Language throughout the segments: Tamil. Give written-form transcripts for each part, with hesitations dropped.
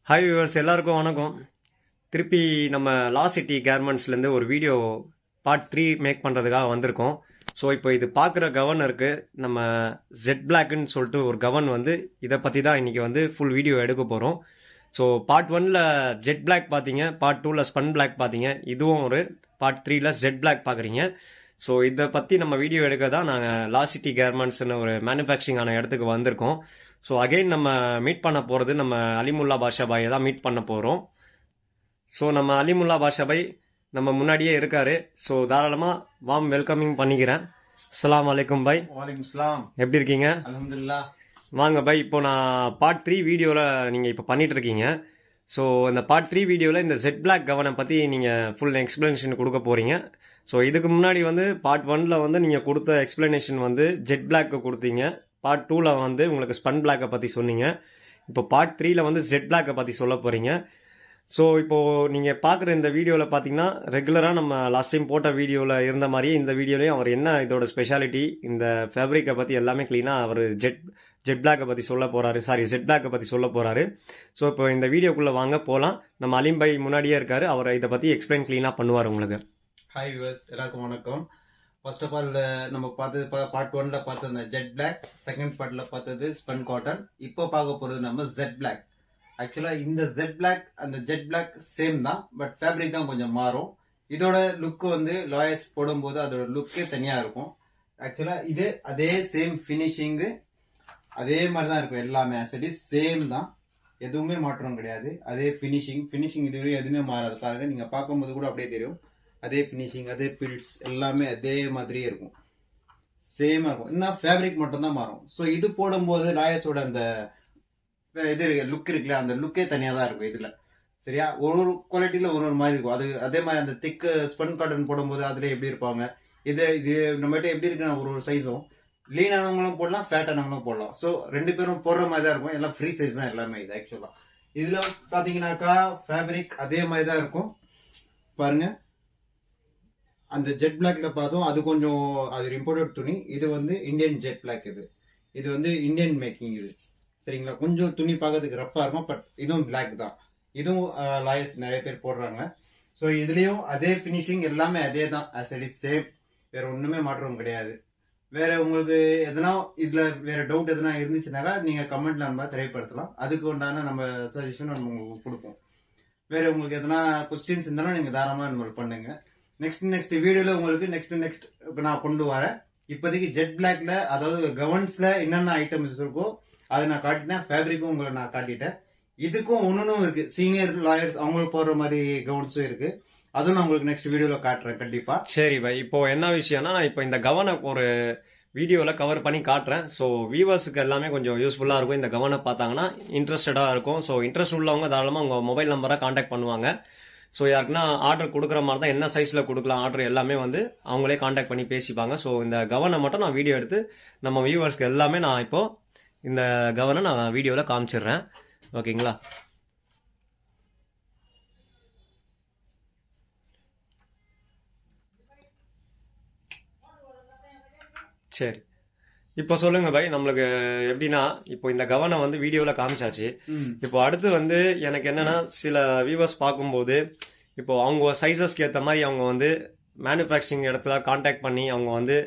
ஹாய் வியூவர்ஸ், எல்லாருக்கும் வணக்கம். திருப்பி நம்ம லா சிட்டி கார்மெண்ட்ஸ்லேருந்து ஒரு வீடியோ பார்ட் 3 மேக் பண்ணுறதுக்காக வந்திருக்கோம். ஸோ இப்போ இது பார்க்குற கவர்னருக்கு நம்ம ஜெட் பிளாக்னு சொல்லிட்டு ஒரு கவர்ன் வந்து இதை பற்றி தான் இன்றைக்கி வந்து ஃபுல் வீடியோ எடுக்க போகிறோம். ஸோ பார்ட் 1ல் ஜெட் பிளாக் பார்த்தீங்க, பார்ட் 2ல் ஸ்பன் பிளாக் பார்த்தீங்க, இதுவும் ஒரு பார்ட் 3ல் ஜெட் பிளாக் பார்க்குறீங்க. ஸோ இதை பற்றி நம்ம வீடியோ எடுக்க தான் நாங்கள் லா சிட்டி கார்மெண்ட்ஸ்னு ஒரு மேனுஃபேக்சரிங் ஆன இடத்துக்கு வந்திருக்கோம். ஸோ அகெயின் நம்ம மீட் பண்ண போகிறது நம்ம அலிமுல்லா பாஷா பாயை தான் மீட் பண்ண போகிறோம். ஸோ நம்ம அலிமுல்லா பாஷா பாய் நம்ம முன்னாடியே இருக்காரு. ஸோ தாராளமாக வாம் வெல்கமிங் பண்ணிக்கிறேன். அஸ்ஸலாமு அலைக்கும் பாய். வலைக்கும் சலாம். எப்படி இருக்கீங்க? அல்ஹம்துலில்லாஹ். வாங்க பாய், இப்போ நான் பார்ட் 3 வீடியோவில் நீங்கள் இப்போ பண்ணிட்டு இருக்கீங்க. ஸோ இந்த பார்ட் 3 வீடியோவில் இந்த ஜெட் பிளாக் கவனை பற்றி நீங்கள் ஃபுல் எக்ஸ்பிளனேஷன் கொடுக்க போகிறீங்க. ஸோ இதுக்கு முன்னாடி வந்து பார்ட் 1ல் வந்து நீங்கள் கொடுத்த எக்ஸ்பிளனேஷன் வந்து ஜெட் பிளாக்கு கொடுத்தீங்க. பார்ட் 2ல் வந்து உங்களுக்கு ஸ்பன் பிளாக்கை பற்றி சொன்னீங்க. இப்போ பார்ட் 3ல் வந்து ஜெட் பிளாக்கை பற்றி சொல்ல போகிறீங்க. ஸோ இப்போது நீங்கள் பார்க்குற இந்த வீடியோவில் பார்த்தீங்கன்னா ரெகுலராக நம்ம லாஸ்ட் டைம் போட்ட வீடியோவில் இருந்த மாதிரியே இந்த வீடியோலையும் அவர் என்ன இதோட ஸ்பெஷாலிட்டி, இந்த ஃபேப்ரிக்கை பற்றி எல்லாமே க்ளீனாக அவர் ஜெட் பிளாக்கை பற்றி சொல்ல போகிறாரு. ஜெட் பிளாக்கை பற்றி சொல்ல போகிறாரு. ஸோ இப்போ இந்த வீடியோக்குள்ளே வாங்க போகலாம். நம்ம அலீம் பாய் முன்னாடியே இருக்கார், அவர் இதை பற்றி எக்ஸ்பிளைன் க்ளீனாக பண்ணுவார் உங்களுக்கு. ஹாய் வியூவர்ஸ், எல்லாருக்கும் வணக்கம். ஃபர்ஸ்ட் ஆஃப் ஆல் நம்ம பார்த்தது பார்ட் 1ல பார்த்தது இந்த ஜெட் பிளாக், செகண்ட் பார்ட்ல பார்த்தது ஸ்பன் காட்டன், இப்போ பார்க்க போறது நம்ம ஜெட் பிளாக். ஆக்சுவலா இந்த ஜெட் பிளாக் அந்த ஜெட் பிளாக் சேம் தான், பட் ஃபேப்ரிக் தான் கொஞ்சம் மாறும். இதோட லுக் வந்து லாயர்ஸ் போடும்போது அதோட லுக்கே தனியா இருக்கும். ஆக்சுவலா இது அதே சேம் ஃபினிஷிங்கு அதே மாதிரி தான் இருக்கும். எல்லாமே ஆஸ் சேம் தான், எதுவுமே மாற்றம் கிடையாது. அதே ஃபினிஷிங் இதுவரையும் எதுவுமே மாறாது. பாருங்க, நீங்க பார்க்கும்போது கூட அப்படியே தெரியும். அதே ஃபினிஷிங், அதே பில்ஸ் எல்லாமே அதே மாதிரியே இருக்கும், சேமா இருக்கும். இன்னும் ஃபேப்ரிக் மட்டும் தான் மாறும். ஸோ இது போடும்போது லாயர்ஸோட அந்த இது லுக் இருக்குல்ல, அந்த லுக்கே தனியாக தான் இருக்கும் இதுல. சரியா, ஒரு ஒரு குவாலிட்டியில ஒரு ஒரு மாதிரி இருக்கும். அது அதே மாதிரி அந்த திக்கு ஸ்பன் காட்டன் போடும்போது அதுல எப்படி இருப்பாங்க, இது நம்மகிட்ட எப்படி இருக்குன்னா ஒரு சைஸும் லீனானவங்களும் போடலாம், ஃபேட்டானவங்களும் போடலாம். ஸோ ரெண்டு பேரும் போடுற மாதிரி தான் இருக்கும். எல்லாம் ஃப்ரீ சைஸ் தான் எல்லாமே. இது ஆக்சுவலா இதுல பாத்தீங்கன்னாக்கா ஃபேப்ரிக் அதே மாதிரி தான் இருக்கும். பாருங்க, அந்த ஜெட் பிளாக்ல பார்த்தோம், அது கொஞ்சம் அது இம்போர்ட்டட் துணி. இது வந்து இந்தியன் ஜெட் பிளாக். இது வந்து இந்தியன் மேக்கிங். இது சரிங்களா, கொஞ்சம் துணி பார்க்கறதுக்கு ரஃபா இருக்கும், பட் இதுவும் பிளாக் தான். இதுவும் லாயர்ஸ் நிறைய பேர் போடுறாங்க. ஸோ இதுலயும் அதே ஃபினிஷிங் எல்லாமே அதே தான், சேம். வேற ஒண்ணுமே மாற்றம் கிடையாது. வேற உங்களுக்கு எதனா இதுல வேற டவுட் எதனா இருந்துச்சுனாக்கா நீங்க கமெண்ட்ல நம்ம தெரியப்படுத்தலாம். அதுக்கு உண்டான நம்ம சஜஷன் நம்ம உங்களுக்கு கொடுப்போம். வேற உங்களுக்கு எதனா கொஸ்டின்ஸ் இருந்தாலும் நீங்க தாராளமா நம்ம பண்ணுங்க. நெக்ஸ்ட் வீடியோல உங்களுக்கு நெக்ஸ்ட் இப்ப நான் கொண்டு வரேன். இப்போதைக்கு ஜெட் பிளாக்ல, அதாவது கவன்ஸ்ல என்னென்ன ஐட்டம்ஸ் இருக்கோ அதை நான் காட்டினேன். ஃபேப்ரிக்கும் உங்களை நான் காட்டிட்டேன். இதுக்கும் ஒன்னும் இருக்கு, சீனியர் லாயர்ஸ் அவங்களுக்கு போடுற மாதிரி கவுன்ஸும் இருக்கு. அதுவும் நான் உங்களுக்கு நெக்ஸ்ட் வீடியோல காட்டுறேன் கண்டிப்பா. சரி பாய், இப்போ என்ன விஷயம்னா, இப்போ இந்த கவனை ஒரு வீடியோவில் கவர் பண்ணி காட்டுறேன். ஸோ வியூவர்ஸுக்கு எல்லாமே கொஞ்சம் யூஸ்ஃபுல்லாக இருக்கும். இந்த கவனை பார்த்தாங்கன்னா இன்ட்ரெஸ்டடாக இருக்கும். ஸோ இன்ட்ரெஸ்ட் உள்ளவங்க தாராளமாக உங்கள் மொபைல் நம்பரை காண்டாக்ட் பண்ணுவாங்க. ஸோ யாருக்குன்னா ஆர்டர் கொடுக்குற மாதிரி தான், என்ன சைஸில் கொடுக்கலாம் ஆர்டர் எல்லாமே வந்து அவங்களே காண்டாக்ட் பண்ணி பேசிப்பாங்க. ஸோ இந்த கவனை மட்டும் நான் வீடியோ எடுத்து நம்ம வியூவர்ஸ்க்கு எல்லாமே நான் இப்போது இந்த கவனை நான் வீடியோவில் காமிச்சிடுறேன். ஓகேங்களா? சரி, இப்போ சொல்லுங்க பாய், நம்மளுக்கு எப்படின்னா இப்போ இந்த கவனை வந்து வீடியோவில் காமிச்சாச்சு. இப்போ அடுத்து வந்து எனக்கு என்னன்னா, சில வியூவர்ஸ் பார்க்கும்போது இப்போ அவங்க சைஸஸ்க்கு ஏற்ற மாதிரி அவங்க வந்து மேனுஃபேக்சரிங் இடத்துல காண்டாக்ட் பண்ணி அவங்க வந்து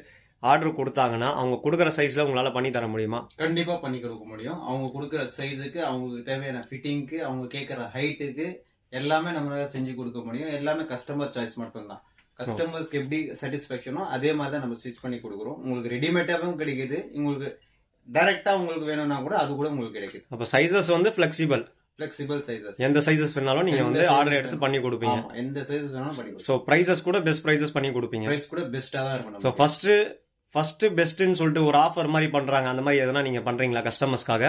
ஆர்டர் கொடுத்தாங்கன்னா அவங்க கொடுக்குற சைஸ்ல உங்களால பண்ணி தர முடியுமா? கண்டிப்பா பண்ணி கொடுக்க முடியும். அவங்க கொடுக்குற சைஸுக்கு, அவங்களுக்கு தேவையான ஃபிட்டிங்க்கு, அவங்க கேட்கற ஹைட்டுக்கு எல்லாமே நம்மளால செஞ்சு கொடுக்க முடியும். எல்லாமே கஸ்டமர் சாய்ஸ் மட்டும் தான். கஸ்டமர்ஸ்க்கு எப்படி சாட்டிஸ்பேக்ஷனோ அதே மாதிரி தான் நம்ம ஸ்டிச் பண்ணி கொடுக்குறோம். உங்களுக்கு ரெடிமேடாவும் கிடைக்குது, உங்களுக்கு டைரக்டா உங்களுக்கு வேணும்னா கூட அது கூட உங்களுக்கு கிடைக்குது. அப்ப சைஸஸ் வந்து ஃபிளெக்சிபிள் சைஸஸ், எந்த சைஸஸ் வேணாலும் நீங்க வந்து ஆர்டர் எடுத்து பண்ணி கொடுப்பீங்க. எந்த சைஸஸ் வேணாலும் பண்ணி கொடுப்பீங்க. சோ பிரைசஸ் கூட பெஸ்ட் பிரைசஸ் பண்ணி கொடுப்பீங்க. பிரைஸ் கூட பெஸ்டா தான் இருக்கும். சோ ஃபர்ஸ்ட் பெஸ்ட்னு சொல்லிட்டு ஒரு ஆஃபர் மாதிரி பண்றாங்க, அந்த மாதிரி எதனா நீங்க பண்றீங்களா கஸ்டமர்ஸ்க்காக?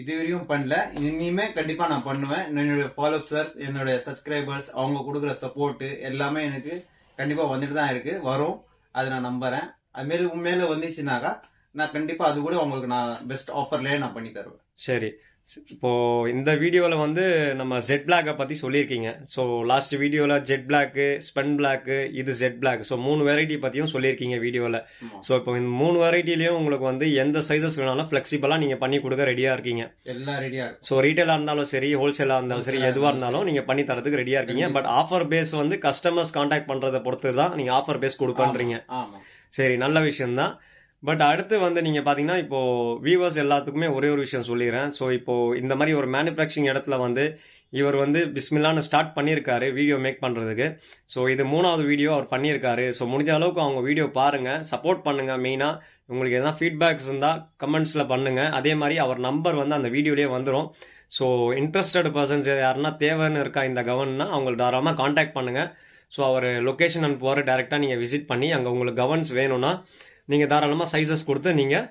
இதுவரையும் பண்ணல, இனிமே கண்டிப்பா நான் பண்ணுவேன். என்னுடைய ஃபாலோவர்ஸ், என்னுடைய சப்ஸ்கிரைபர்ஸ், அவங்க கொடுக்குற சப்போர்ட் எல்லாமே எனக்கு கண்டிப்பா வந்துட்டு தான் இருக்கு, வரும். அதை நான் நம்புறேன். அது மேல வந்துச்சுனாக்கா நான் கண்டிப்பா அது கூட உங்களுக்கு நான் பெஸ்ட் ஆஃபர்லயே நான் பண்ணி தருவேன். சரி, இப்போ இந்த வீடியோவில் வந்து நம்ம ஜெட் பிளாக்கை பற்றி சொல்லியிருக்கீங்க. ஸோ லாஸ்ட் வீடியோவில் ஜெட் பிளாக்கு, ஸ்பென் பிளாக்கு, இது ஜெட் பிளாக். ஸோ 3 வெரைட்டி பற்றியும் சொல்லியிருக்கீங்க வீடியோவில். ஆமா. ஸோ இப்போ இந்த 3 வெரைட்டிலையும் உங்களுக்கு வந்து எந்த சைஸஸ் வேணாலும் ஃப்ளெக்சிபிளாக நீங்கள் பண்ணி கொடுக்க ரெடியாக இருக்கீங்க. எல்லாம் ரெடியா இருக்கும். ஸோ ரீட்டைலாக இருந்தாலும் சரி, ஹோல்சேலாக இருந்தாலும் சரி, எதுவாக இருந்தாலும் நீங்கள் பண்ணி தரதுக்கு ரெடியாக இருக்கீங்க. பட் ஆஃபர் பேஸ் வந்து கஸ்டமர்ஸ் காண்டாக்ட் பண்ணுறதை பொறுத்து தான் நீங்கள் ஆஃபர் பேஸ் கொடுப்பன்றீங்க. ஆமா. சரி, நல்ல விஷயம்தான். பட் அடுத்து வந்து நீங்கள் பார்த்தீங்கன்னா இப்போ வியூவர்ஸ் எல்லாத்துக்குமே ஒரே ஒரு விஷயம் சொல்லிடுறேன். ஸோ இப்போ இந்த மாதிரி ஒரு மேனுஃபேக்சரிங் இடத்துல வந்து இவர் வந்து பிஸ்மில்லான்னு ஸ்டார்ட் பண்ணியிருக்காரு வீடியோ மேக் பண்ணுறதுக்கு. ஸோ இது 3வது வீடியோ அவர் பண்ணியிருக்காரு. ஸோ முடிஞ்ச அளவுக்கு அவங்க வீடியோ பாருங்கள், சப்போர்ட் பண்ணுங்கள். மெயினாக உங்களுக்கு எதனா ஃபீட்பேக்ஸ் இருந்தால் கமெண்ட்ஸில் பண்ணுங்கள். அதே மாதிரி அவர் நம்பர் வந்து அந்த வீடியோலேயே வந்துடும். ஸோ இன்ட்ரெஸ்டட் பர்சன்ஸ் யாருன்னா தேவைன்னு இருக்கா இந்த கவர்னா அவங்களை தாராளமாக காண்டாக்ட் பண்ணுங்கள். ஸோ அவர் லொக்கேஷன் அனுப்புவார், டேரெக்டாக நீங்கள் விசிட் பண்ணி அங்கே உங்களுக்கு கவர்ன்ஸ் வேணும்னா நீங்கள் தாராளமாக சைஸஸ் கொடுத்து நீங்கள்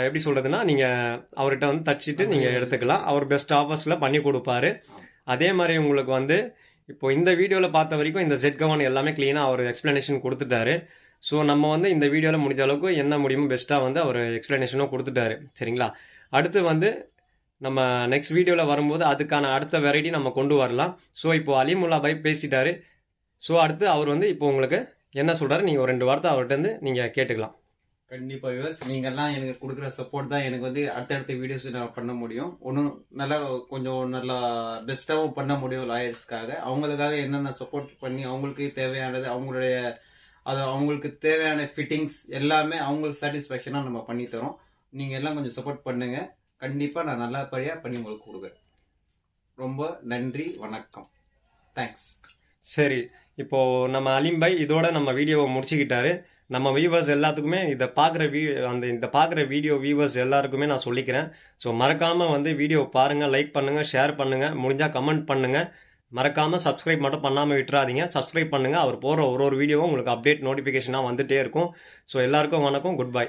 எப்படி சொல்கிறதுனா நீங்கள் அவர்கிட்ட வந்து தச்சிட்டு நீங்கள் எடுத்துக்கலாம். அவர் பெஸ்ட் ஆஃபர்ஸில் பண்ணி கொடுப்பாரு. அதே மாதிரி உங்களுக்கு வந்து இப்போ இந்த வீடியோவில் பார்த்த வரைக்கும் இந்த ஜெட் கவன் எல்லாமே க்ளீனாக அவர் எக்ஸ்ப்ளனேஷன் கொடுத்துட்டாரு. ஸோ நம்ம வந்து இந்த வீடியோவில் முடிஞ்ச அளவுக்கு என்ன முடியுமோ பெஸ்ட்டாக வந்து அவர் எக்ஸ்ப்ளனேஷனும் கொடுத்துட்டாரு. சரிங்களா? அடுத்து வந்து நம்ம நெக்ஸ்ட் வீடியோவில் வரும்போது அதுக்கான அடுத்த வெரைட்டி நம்ம கொண்டு வரலாம். ஸோ இப்போ அலிமுல்லா பாய் பேசிட்டாரு. ஸோ அடுத்து அவர் வந்து இப்போ உங்களுக்கு என்ன சொல்கிறாரு, நீங்கள் ஒரு 2 வார்த்தை அவர்கிட்ட இருந்து நீங்கள் கேட்டுக்கலாம். கண்டிப்பா வியூவர்ஸ், நீங்கெல்லாம் எனக்கு கொடுக்குற சப்போர்ட் தான் எனக்கு வந்து அடுத்தடுத்த வீடியோஸ் நான் பண்ண முடியும். ஒன்றும் நல்லா கொஞ்சம் நல்லா பெஸ்ட்டாகவும் பண்ண முடியும். லாயர்ஸ்க்காக அவங்களுக்காக என்னென்ன சப்போர்ட் பண்ணி அவங்களுக்கு தேவையானது அவங்களுக்கு தேவையான ஃபிட்டிங்ஸ் எல்லாமே அவங்களுக்கு சாட்டிஸ்ஃபேக்ஷனாக நம்ம பண்ணி தரோம். நீங்கள் எல்லாம் கொஞ்சம் சப்போர்ட் பண்ணுங்க. கண்டிப்பாக நான் நல்லபடியாக பண்ணி உங்களுக்கு கொடுக்குறேன். ரொம்ப நன்றி, வணக்கம், தேங்க்ஸ். சரி, இப்போது நம்ம அலீம் பாய் இதோட நம்ம வீடியோவை முடிச்சுக்கிட்டாரு. நம்ம வியூவர்ஸ் எல்லாத்துக்குமே இதை பார்க்குற இந்த பார்க்குற வீடியோ வியூவர்ஸ் எல்லாருக்குமே நான் சொல்லிக்கிறேன். ஸோ மறக்காமல் வந்து வீடியோ பாருங்கள், லைக் பண்ணுங்கள், ஷேர் பண்ணுங்கள், முடிஞ்சால் கமெண்ட் பண்ணுங்கள். மறக்காமல் சப்ஸ்கிரைப் மட்டும் பண்ணாமல் விட்டுறாதீங்க. சப்ஸ்கிரைப் பண்ணுங்கள். அவர் போகிற ஒரு வீடியோவும் உங்களுக்கு அப்டேட் நோட்டிஃபிகேஷனாக வந்துகிட்டே இருக்கும். ஸோ எல்லாருக்கும் வணக்கம், குட் பை.